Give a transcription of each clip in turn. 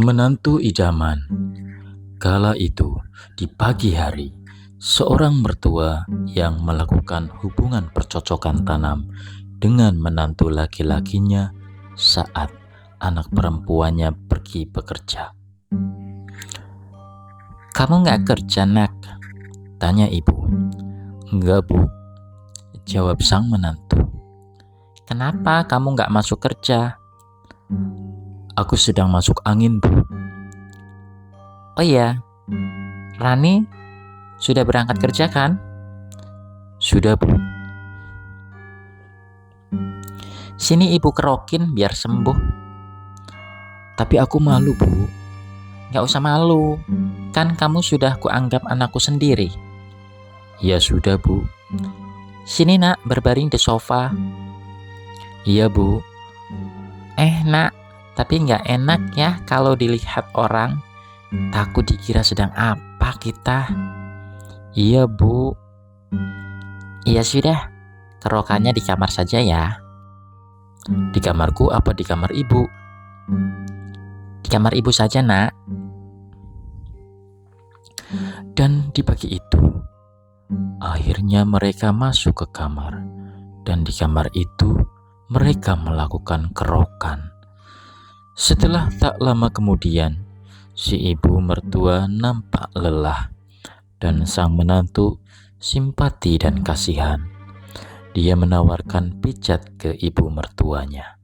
Menantu idaman. Kala itu, di pagi hari, seorang mertua yang melakukan hubungan percocokan tanam dengan menantu laki-lakinya saat anak perempuannya pergi bekerja. "Kamu nggak kerja, nak?" tanya ibu. "Enggak, Bu," jawab sang menantu. "Kenapa kamu nggak masuk kerja?" "Aku sedang masuk angin, Bu." "Oh iya, Rani sudah berangkat kerja kan?" "Sudah, Bu." "Sini ibu kerokin biar sembuh." "Tapi aku malu, Bu." "Nggak usah malu, kan kamu sudah kuanggap anakku sendiri." "Ya sudah, Bu." "Sini nak, berbaring di sofa." "Iya, Bu." Nak, tapi nggak enak ya kalau dilihat orang. Takut dikira sedang apa kita." "Iya, Bu." "Iya sudah, kerokannya di kamar saja ya." "Di kamarku apa di kamar ibu?" "Di kamar ibu saja, nak." Dan di pagi itu, akhirnya mereka masuk ke kamar. Dan di kamar itu, mereka melakukan kerokan. Setelah tak lama kemudian, si ibu mertua nampak lelah. Dan sang menantu simpati dan kasihan. Dia menawarkan pijat ke ibu mertuanya.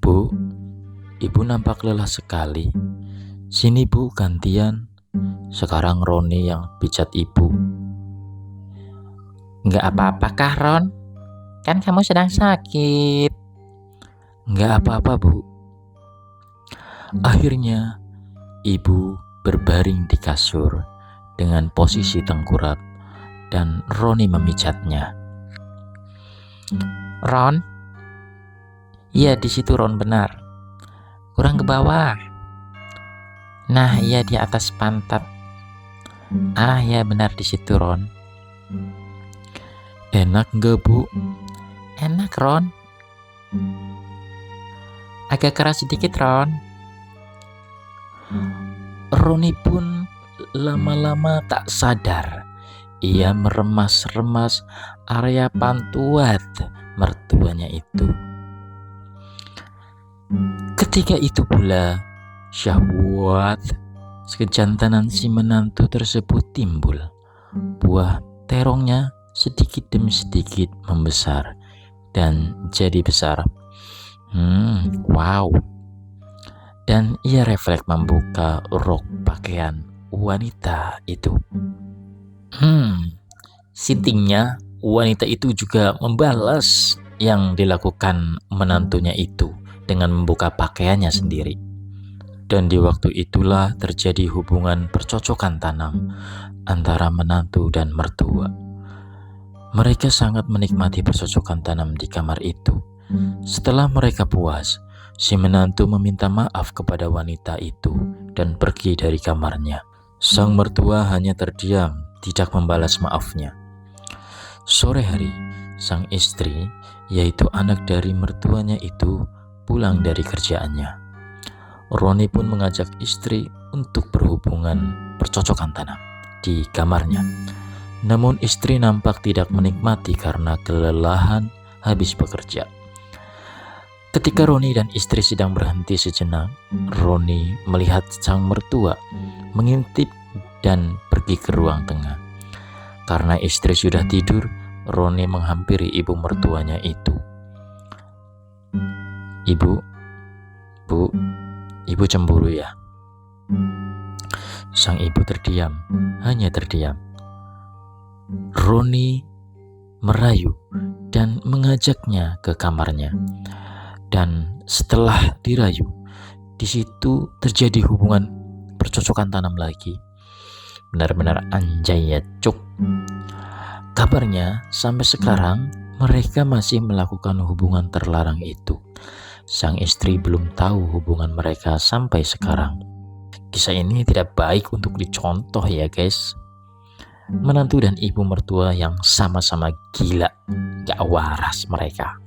"Bu, ibu nampak lelah sekali. Sini Bu, gantian. Sekarang Roni yang pijat ibu." "Nggak apa-apa kah, Ron? Kan kamu sedang sakit." "Nggak apa-apa, Bu." Akhirnya, ibu berbaring di kasur dengan posisi tengkurap dan Roni memijatnya. "Ron?" "Iya, di situ Ron, benar. Kurang ke bawah. Nah, iya di atas pantat. Ah, ya benar di situ Ron." "Enak nggak, Bu?" "Enak, Ron. Agak keras sedikit, Ron." Roni pun lama-lama tak sadar. Ia meremas-remas area pantuat mertuanya itu. Ketika itu pula, syahwat kejantanan si menantu tersebut timbul. Buah terongnya sedikit demi sedikit membesar dan jadi besar. Wow. Dan ia refleks membuka rok pakaian wanita itu. Sintingnya, wanita itu juga membalas yang dilakukan menantunya itu dengan membuka pakaiannya sendiri. Dan di waktu itulah terjadi hubungan percocokan tanam antara menantu dan mertua. Mereka sangat menikmati percocokan tanam di kamar itu. Setelah mereka puas, si menantu meminta maaf kepada wanita itu dan pergi dari kamarnya. Sang mertua hanya terdiam, tidak membalas maafnya. Sore hari, sang istri, yaitu anak dari mertuanya itu, pulang dari kerjaannya. Roni pun mengajak istri untuk berhubungan percocokan tanam di kamarnya. Namun istri nampak tidak menikmati karena kelelahan habis bekerja. Ketika Roni dan istri sedang berhenti sejenak, Roni melihat sang mertua mengintip dan pergi ke ruang tengah. Karena istri sudah tidur, Roni menghampiri ibu mertuanya itu. "Ibu, Bu, ibu cemburu ya?" Sang ibu terdiam, hanya terdiam. Roni merayu dan mengajaknya ke kamarnya. Dan setelah dirayu, di situ terjadi hubungan percocokan tanam lagi. Benar-benar anjay ya, cuk. Kabarnya sampai sekarang mereka masih melakukan hubungan terlarang itu. Sang istri belum tahu hubungan mereka sampai sekarang. Kisah ini tidak baik untuk dicontoh ya guys. menantu dan ibu mertua yang sama-sama gila, gak waras mereka.